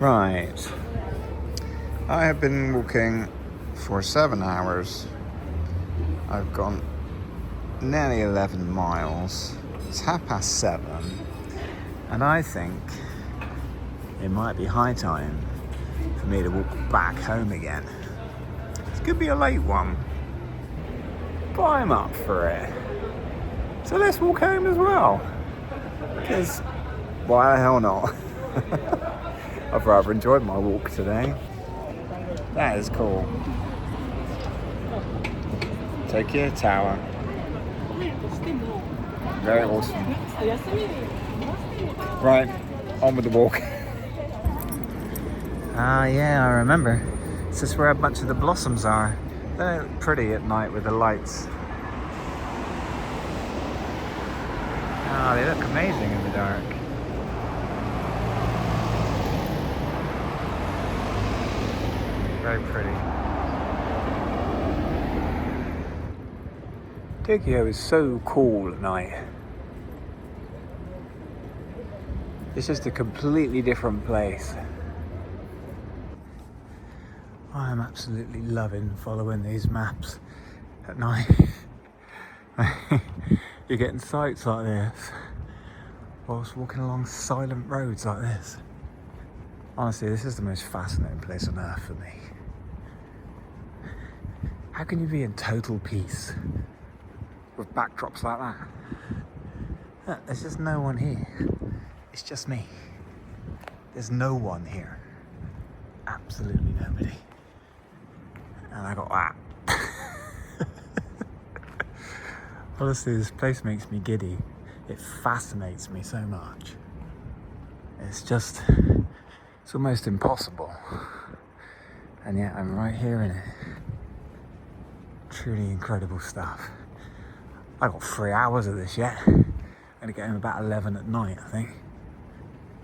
Right. I have been walking for 7 hours. I've gone nearly 11 miles. It's 7:30, and I think it might be high time for me to walk back home again. It's gonna be a late one, but I'm up for it. So let's walk home as well, because why the hell not? I've rather enjoyed my walk today. That is cool. Tokyo Tower. Very awesome. Right, on with the walk. Yeah, I remember. This is where a bunch of the blossoms are. They look pretty at night with the lights. Oh, they look amazing in the dark. Very pretty. Tokyo is so cool at night. It's just a completely different place. I'm absolutely loving following these maps at night. You're getting sights like this whilst walking along silent roads like this. Honestly, this is the most fascinating place on earth for me. How can you be in total peace with backdrops like that? Look, there's just no one here. It's just me. There's no one here. Absolutely nobody. And I got that. Honestly, this place makes me giddy. It fascinates me so much. It's almost impossible. And yet I'm right here in it. Truly incredible stuff. I got 3 hours of this yet. I'm gonna get home about 11 at night, I think.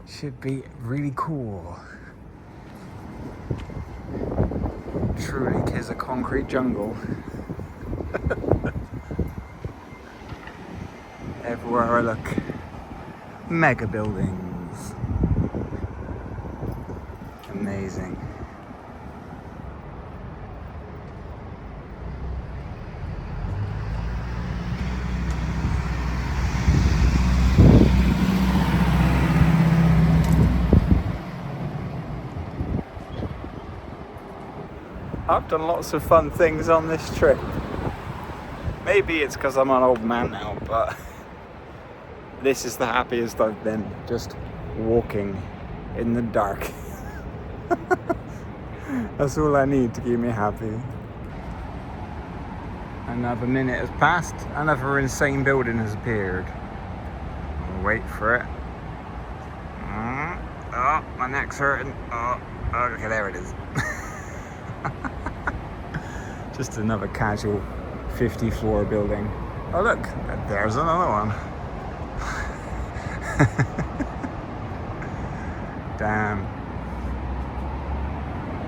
Should be really cool. Truly, 'tis a concrete jungle. Everywhere I look, mega buildings. Amazing. I've done lots of fun things on this trip. Maybe it's because I'm an old man now, but this is the happiest I've been, just walking in the dark. That's all I need to keep me happy. Another minute has passed, another insane building has appeared. I'll wait for it. Oh, my neck's hurting. Oh, okay, there it is. Just another casual 50-floor building. Oh look, there's another one. Damn.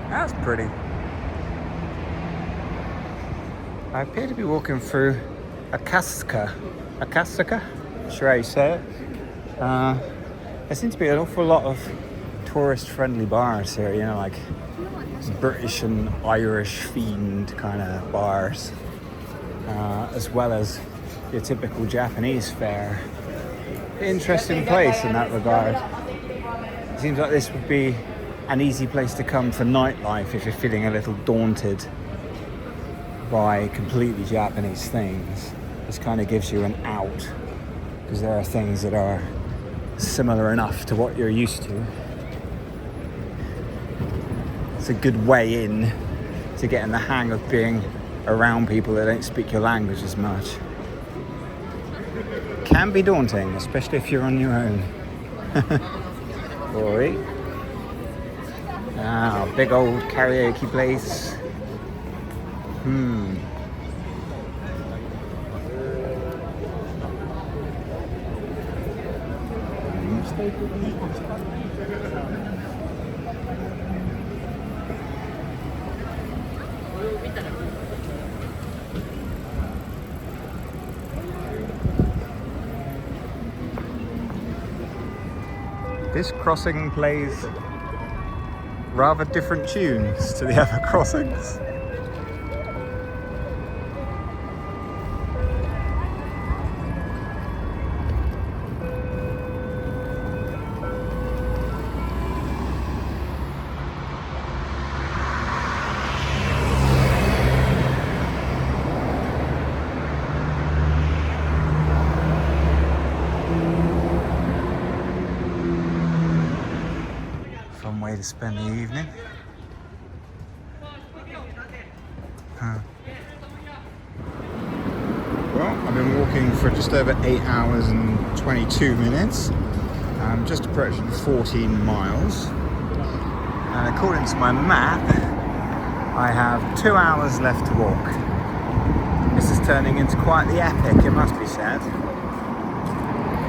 That's pretty. I appear to be walking through Akasaka. Sure how you say it. There seems to be an awful lot of tourist-friendly bars here, you know, like British and Irish themed kind of bars, as well as your typical Japanese fare. Interesting place in that regard. It seems like this would be an easy place to come for nightlife if you're feeling a little daunted by completely Japanese things. This kind of gives you an out, because there are things that are similar enough to what you're used to. It's a good way in to getting the hang of being around people that don't speak your language as much. Can be daunting, especially if you're on your own. Boy. Ah, big old karaoke place. This crossing plays rather different tunes to the other crossings. Fun way to spend the evening. Well, I've been walking for just over 8 hours and 22 minutes. I'm just approaching 14 miles. And according to my map, I have 2 hours left to walk. This is turning into quite the epic, it must be said.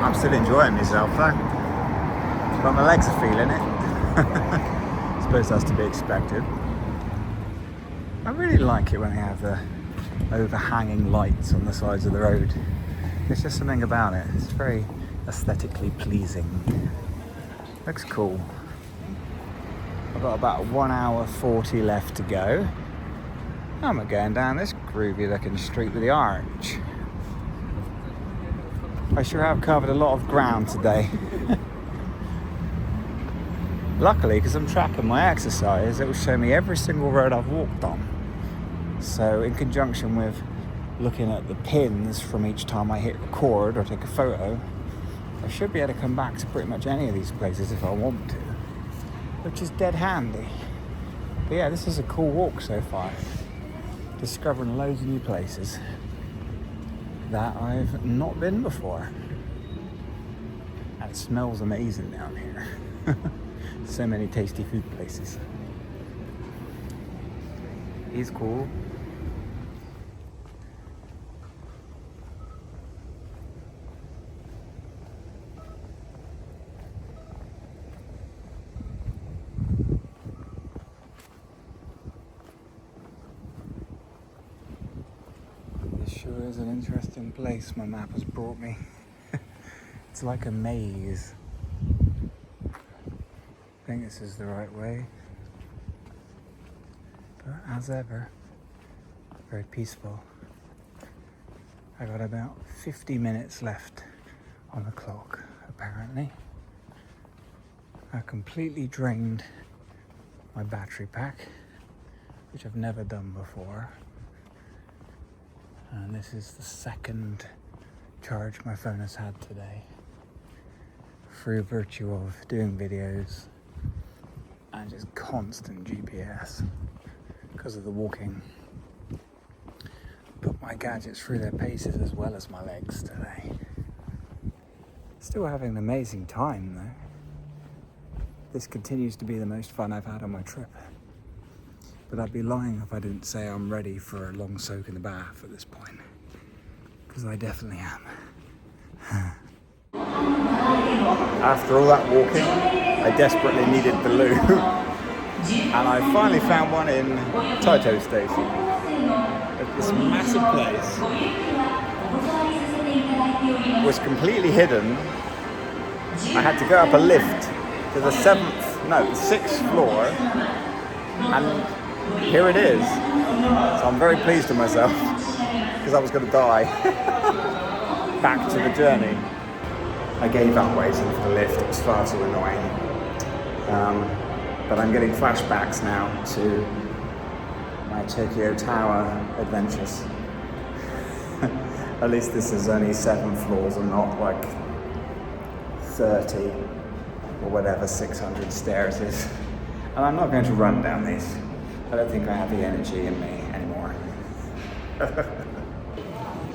I'm still enjoying myself though. But my legs are feeling it. I suppose that's to be expected. I really like it when they have the overhanging lights on the sides of the road. There's just something about it. It's very aesthetically pleasing. Looks cool. I've got about 1 hour 40 left to go. I'm going down this groovy looking street with the arch. I sure have covered a lot of ground today. Luckily, because I'm tracking my exercise, it will show me every single road I've walked on. So in conjunction with looking at the pins from each time I hit record or take a photo, I should be able to come back to pretty much any of these places if I want to, which is dead handy. But yeah, this is a cool walk so far. Discovering loads of new places that I've not been before. And it smells amazing down here. So many tasty food places. It's cool. This sure is an interesting place my map has brought me. It's like a maze. I think this is the right way, but as ever, very peaceful. I got about 50 minutes left on the clock, apparently. I completely drained my battery pack, which I've never done before. And this is the second charge my phone has had today, through virtue of doing videos and just constant GPS because of the walking. Put my gadgets through their paces as well as my legs today. Still having an amazing time though. This continues to be the most fun I've had on my trip. But I'd be lying if I didn't say I'm ready for a long soak in the bath at this point. Because I definitely am. After all that walking, I desperately needed the loo. And I finally found one in Taito Station. This massive place was completely hidden. I had to go up a lift to the 6th floor, and here it is. So I'm very pleased with myself because I was going to die. Back to the journey. I gave up waiting for the lift, it was far too annoying. But I'm getting flashbacks now to my Tokyo Tower adventures. At least this is only 7 floors and not like 30 or whatever 600 stairs is. And I'm not going to run down these. I don't think I have the energy in me anymore.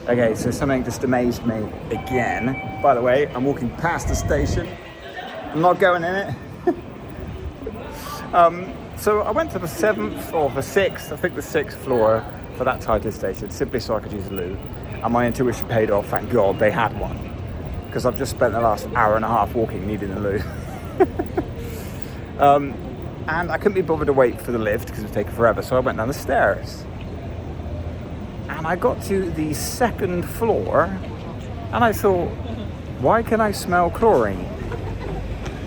Okay, so something just amazed me again. By the way, I'm walking past the station. I'm not going in it. So I went to the 7th or the 6th, I think the 6th floor for that Taito station, simply so I could use a loo. And my intuition paid off, thank God they had one. Because I've just spent the last hour and a half walking needing a loo. And I couldn't be bothered to wait for the lift because it would take forever, so I went down the stairs. And I got to the 2nd floor, and I thought, why can I smell chlorine?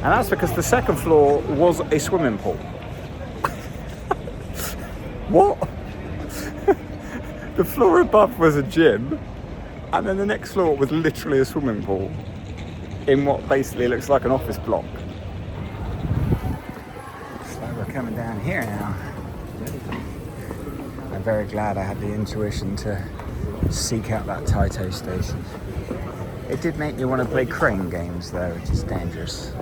And that's because the 2nd floor was a swimming pool. what? The floor above was a gym, and then the next floor was literally a swimming pool in what basically looks like an office block. So we're coming down here now. I'm very glad I had the intuition to seek out that Taito station. It did make me want to play crane games though, which is dangerous.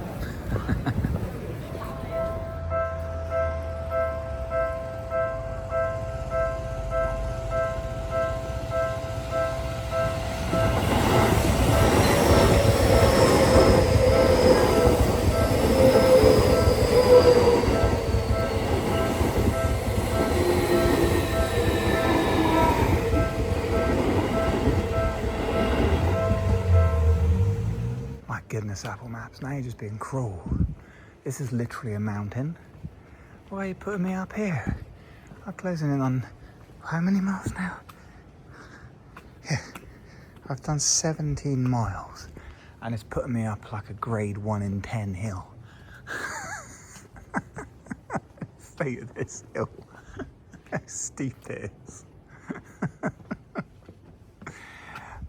Goodness, Apple Maps, now you're just being cruel. This is literally a mountain. Why are you putting me up here? I'm closing in on how many miles now? Yeah, I've done 17 miles and it's putting me up like a grade 1 in 10 hill. Look at this hill. How steep it is.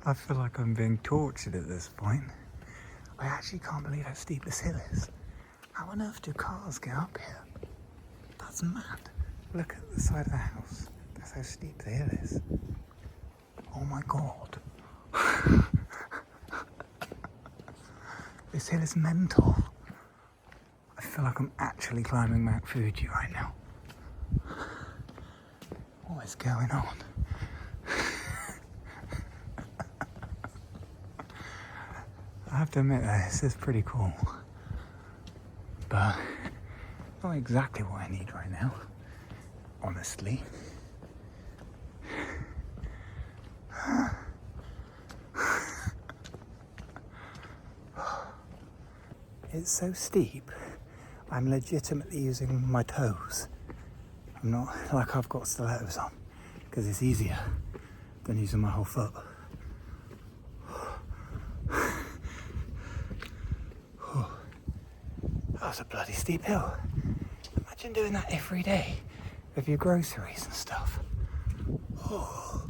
I feel like I'm being tortured at this point. I actually can't believe how steep this hill is. How on earth do cars get up here? That's mad. Look at the side of the house. That's how steep the hill is. Oh my God. This hill is mental. I feel like I'm actually climbing Mount Fuji right now. What is going on? I have to admit that this is pretty cool, but not exactly what I need right now, honestly. It's so steep, I'm legitimately using my toes. I'm not like I've got stilettos on, because it's easier than using my whole foot. That was a bloody steep hill. Imagine doing that every day with your groceries and stuff. Oh.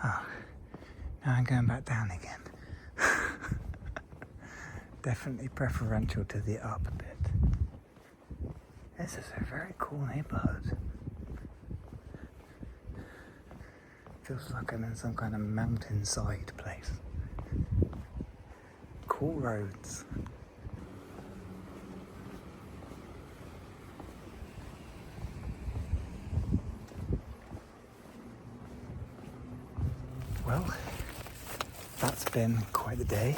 Oh. Now I'm going back down again. Definitely preferential to the up bit. This is a very cool neighborhood. Feels like I'm in some kind of mountainside place. Cool roads. Well, that's been quite a day.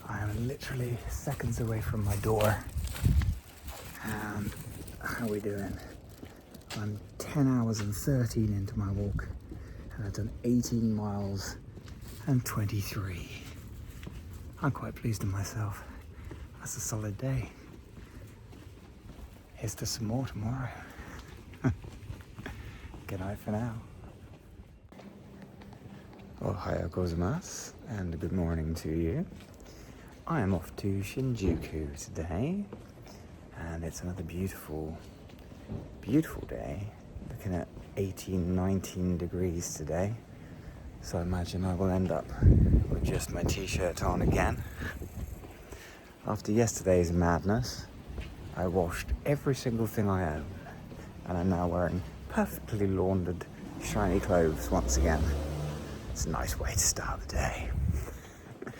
I am literally seconds away from my door. And how are we doing? I'm 10 hours and 13 into my walk, and I've done 18 miles and 23. I'm quite pleased with myself. That's a solid day. Here's to some more tomorrow. Good night for now. Ohayou gozaimasu, and good morning to you. I am off to Shinjuku today, and it's another beautiful, beautiful day. Looking at 18, 19 degrees today. So I imagine I will end up with just my t-shirt on again. After yesterday's madness, I washed every single thing I own, and I'm now wearing perfectly laundered, shiny clothes once again. It's a nice way to start the day. I'm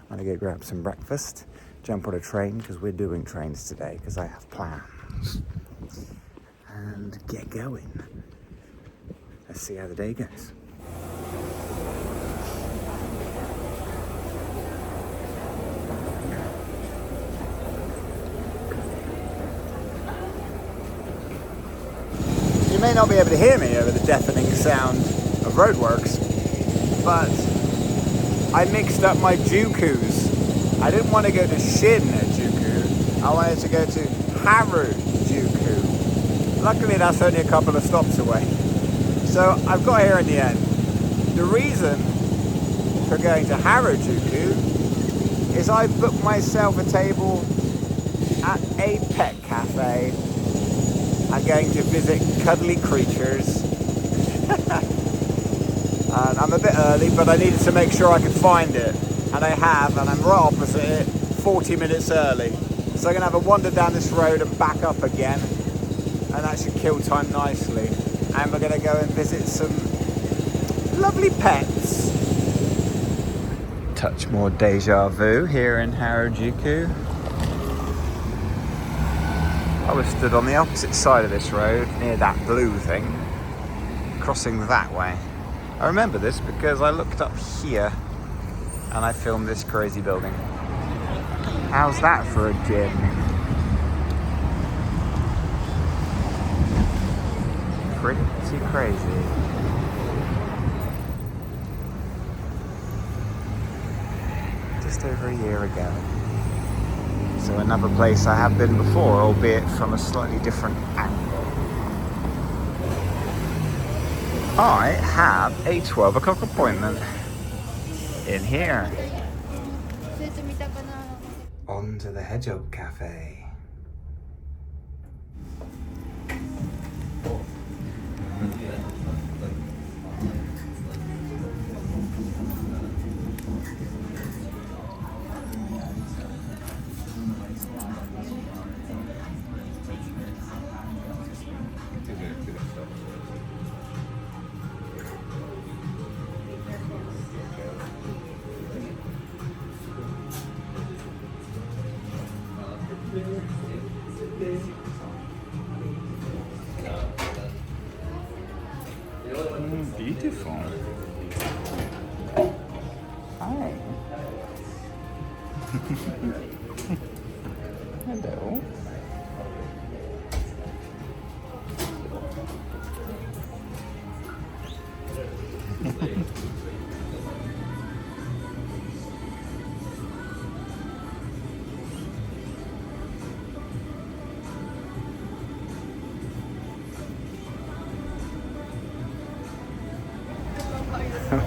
gonna go grab some breakfast, jump on a train, because we're doing trains today, because I have plans, and get going. Let's see how the day goes. You may not be able to hear me over the deafening sound of roadworks, but I mixed up my Jukus. I didn't want to go to Shinjuku. I wanted to go to Harajuku. Luckily, that's only a couple of stops away. So I've got here in the end. The reason for going to Harajuku is I booked myself a table at a pet cafe, I'm going to visit cuddly creatures. And I'm a bit early, but I needed to make sure I could find it. And I have, and I'm right opposite it, 40 minutes early. So I'm going to have a wander down this road and back up again. And that should kill time nicely. And we're going to go and visit some lovely pets. Touch more deja vu here in Harajuku. I was stood on the opposite side of this road, near that blue thing, crossing that way. I remember this because I looked up here and I filmed this crazy building. How's that for a gym? Pretty crazy. Just over a year ago. So another place I have been before, albeit from a slightly different angle. I have a 12 o'clock appointment in here. On to the Hedgehog Cafe. Beautiful. Hi. Hello.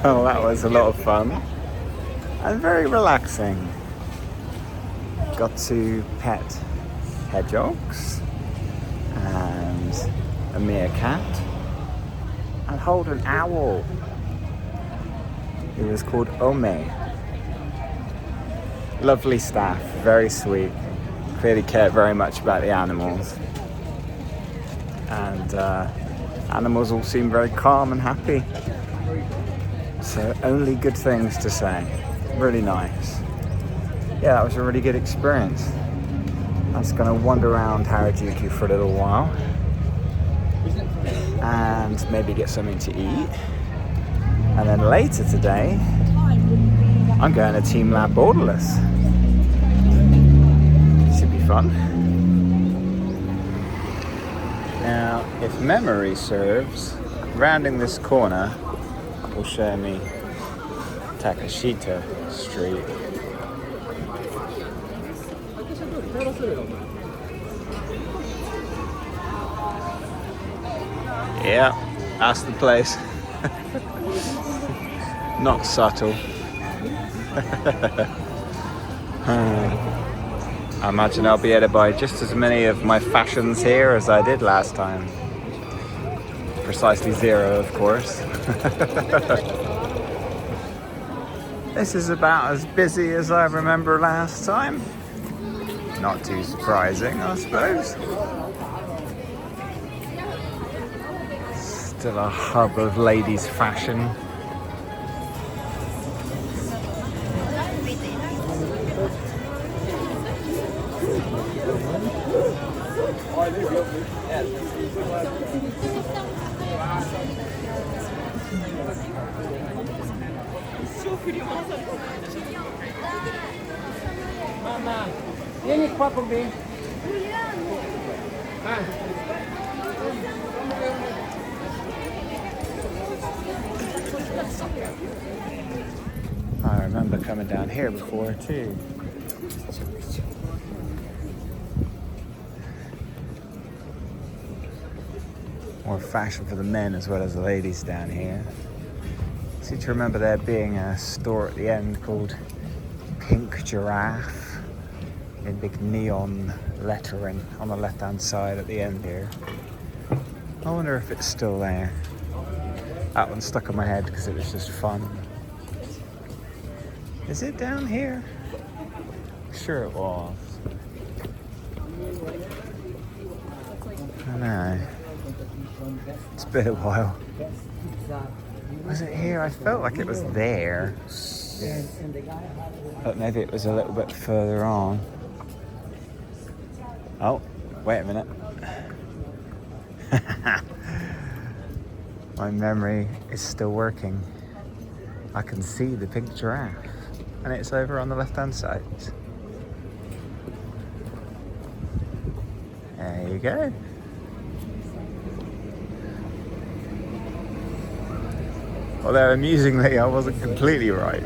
Well, that was a lot of fun and very relaxing. Got to pet hedgehogs and a meerkat and hold an owl. It was called Ome. Lovely staff, very sweet. Clearly cared very much about the animals. And animals all seem very calm and happy. So only good things to say. Really nice. Yeah, that was a really good experience. I'm just going to wander around Harajuku for a little while and maybe get something to eat. And then later today, I'm going to Team Lab Borderless. Should be fun. Now, if memory serves, rounding this corner will show me Takashita Street. Yeah, that's the place. Not subtle. I imagine I'll be able to buy just as many of my fashions here as I did last time. Precisely zero, of course. This is about as busy as I remember last time. Not too surprising, I suppose. Still a hub of ladies' fashion. Mama, vieni qua con me. I remember coming down here before too. More fashion for the men as well as the ladies down here. I seem to remember there being a store at the end called Pink Giraffe in big neon lettering on the left hand side at the end here. I wonder if it's still there. That one stuck in my head because it was just fun. Is it down here? Sure it was. I know. It's been a while. Was it here? I felt like it was there. But maybe it was a little bit further on. Oh, wait a minute. My memory is still working. I can see the pink giraffe, and it's over on the left-hand side. There you go. Although amusingly, I wasn't completely right,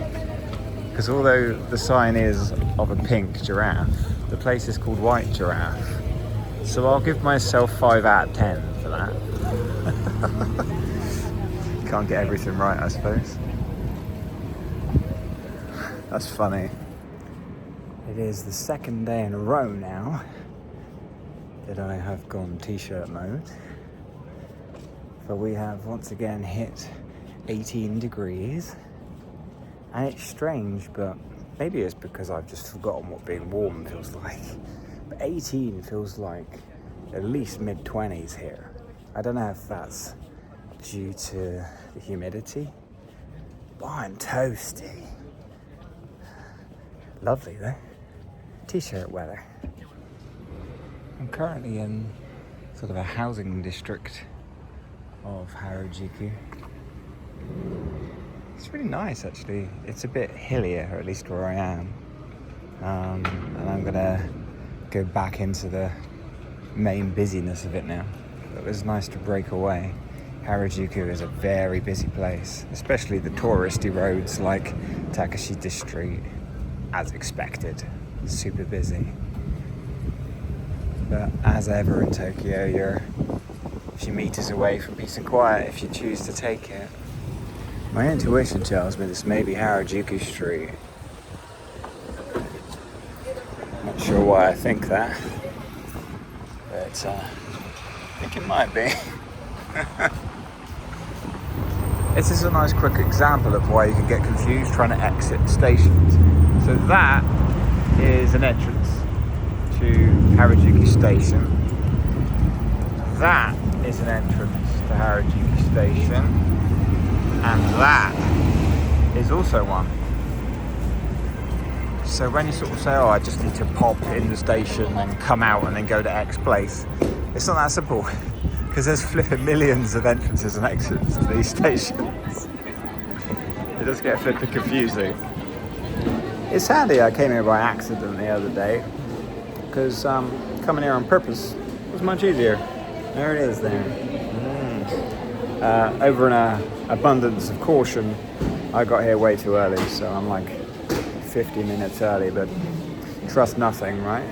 because although the sign is of a pink giraffe, the place is called White Giraffe. So I'll give myself 5 out of 10 for that. Can't get everything right, I suppose. That's funny. It is the second day in a row now that I have gone t-shirt mode. For we have once again hit 18 degrees. And it's strange, but maybe it's because I've just forgotten what being warm feels like. But 18 feels like at least mid-20s here. I don't know if that's due to the humidity. But I'm toasty. Lovely though. T-shirt weather. I'm currently in sort of a housing district of Harajuku. It's really nice actually. It's a bit hillier, or at least where I am. And I'm gonna go back into the main busyness of it now. It was nice to break away. Harajuku is a very busy place, especially the touristy roads like Takashita Street, as expected. Super busy. But as ever in Tokyo, you're a few meters away from peace and quiet if you choose to take it. My intuition tells me this may be Harajuku Street. Not sure why I think that, but I think it might be. This is a nice quick example of why you can get confused trying to exit stations. So that is an entrance to Harajuku Station. That is an entrance to Harajuku Station. And that is also one. So when you sort of say, oh, I just need to pop in the station and come out and then go to X place, it's not that simple, because there's flipping millions of entrances and exits to these stations. It does get flipping confusing. It's handy I came here by accident the other day, because coming here on purpose was much easier. There it is there. Over an abundance of caution, I got here way too early, so I'm like 50 minutes early, but trust nothing, right?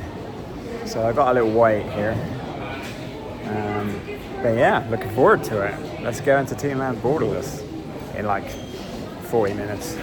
So I got a little wait here. But yeah, looking forward to it. Let's go into Teamland Borderless in like 40 minutes.